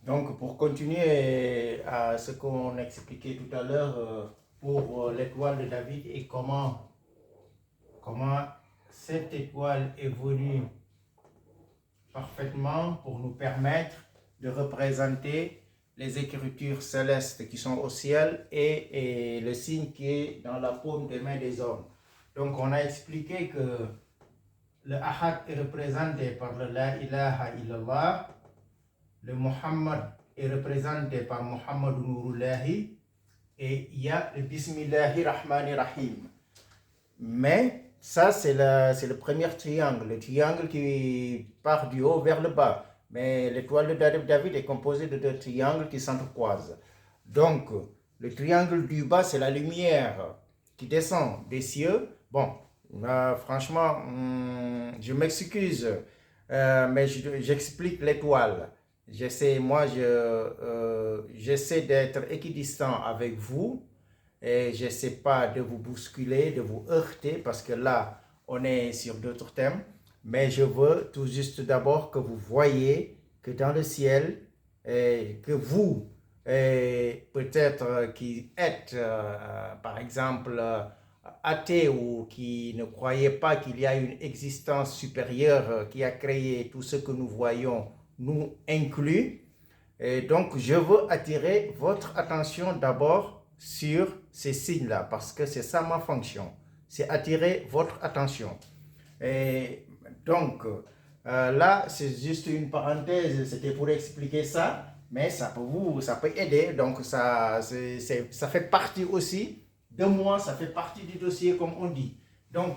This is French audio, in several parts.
Donc, pour continuer à ce qu'on expliquait tout à l'heure pour l'étoile de David et comment cette étoile évolue parfaitement pour nous permettre de représenter les écritures célestes qui sont au ciel et le signe qui est dans la paume des mains des hommes. Donc, on a expliqué que le Ahad est représenté par le La ilaha illallah. Le Muhammad est représenté par Muhammad Nourullahi et il y a le Bismillahi Rahmani Rahim. Mais ça, c'est le premier triangle, le triangle qui part du haut vers le bas. Mais l'étoile de David est composée de deux triangles qui s'entrecroisent. Donc, le triangle du bas, c'est la lumière qui descend des cieux. Bon, franchement, je m'excuse, mais j'explique l'étoile. J'essaie d'être équidistant avec vous et je n'essaie pas de vous bousculer, de vous heurter parce que là, on est sur d'autres thèmes. Mais je veux tout juste d'abord que vous voyez que dans le ciel, que vous, peut-être qui êtes, par exemple, athée ou qui ne croyez pas qu'il y a une existence supérieure qui a créé tout ce que nous voyons, nous inclus. Et donc, je veux attirer votre attention d'abord sur ces signes-là, parce que c'est ça ma fonction, c'est attirer votre attention. Et donc, là, c'est juste une parenthèse, c'était pour expliquer ça, mais ça peut aider. Donc, ça fait partie aussi de moi, ça fait partie du dossier, comme on dit. Donc,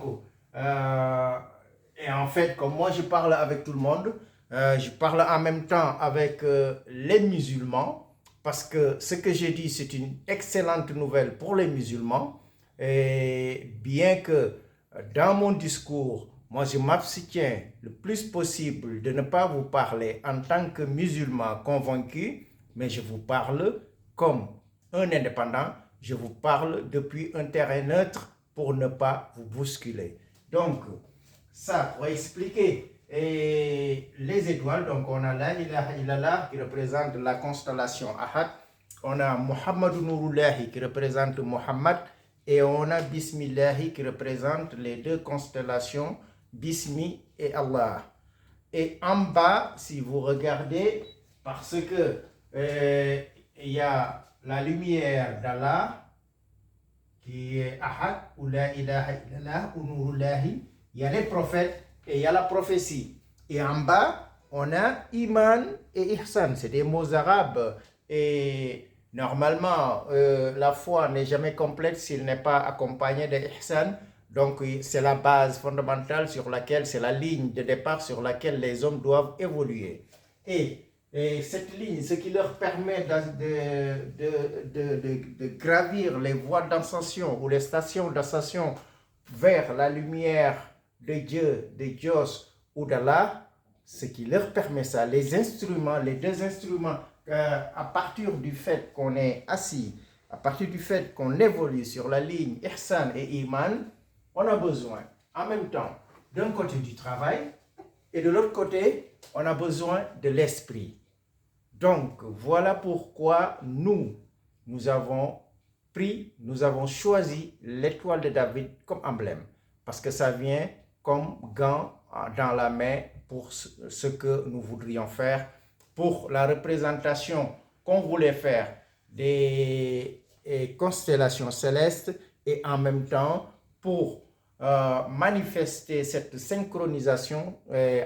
et en fait, comme moi, je parle avec tout le monde, je parle en même temps avec les musulmans, parce que ce que j'ai dit, c'est une excellente nouvelle pour les musulmans. Et bien que dans mon discours, moi, je m'abstiens le plus possible de ne pas vous parler en tant que musulman convaincu, mais je vous parle comme un indépendant, je vous parle depuis un terrain neutre pour ne pas vous bousculer. Donc, ça pour expliquer les étoiles, donc on a la ilaha illallah qui représente la constellation Ahad, on a Muhammad Nourullahi qui représente Muhammad et on a Bismillahi qui représente les deux constellations Bismi et Allah. Et en bas, si vous regardez, parce que il y a la lumière d'Allah qui est Ahad ou la ilaha illallah ou Nourullahi, il y a les prophètes et il y a la prophétie. Et en bas, on a Iman et Ihsan, c'est des mots arabes. Et normalement, la foi n'est jamais complète s'il n'est pas accompagné de Ihsan. Donc, c'est la base fondamentale sur laquelle, c'est la ligne de départ sur laquelle les hommes doivent évoluer. Et cette ligne, ce qui leur permet de gravir les voies d'ascension ou les stations d'ascension vers la lumière de Dieu, de Dios ou d'Allah, ce qui leur permet ça, les instruments, les deux instruments, à partir du fait qu'on est assis, à partir du fait qu'on évolue sur la ligne Ihsan et Iman, on a besoin en même temps d'un côté du travail et de l'autre côté, on a besoin de l'esprit. Donc, voilà pourquoi nous avons choisi l'étoile de David comme emblème. Parce que ça vient comme gant dans la main pour ce que nous voudrions faire, pour la représentation qu'on voulait faire des constellations célestes et en même temps pour manifester cette synchronisation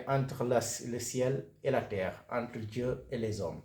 entre le ciel et la terre, entre Dieu et les hommes.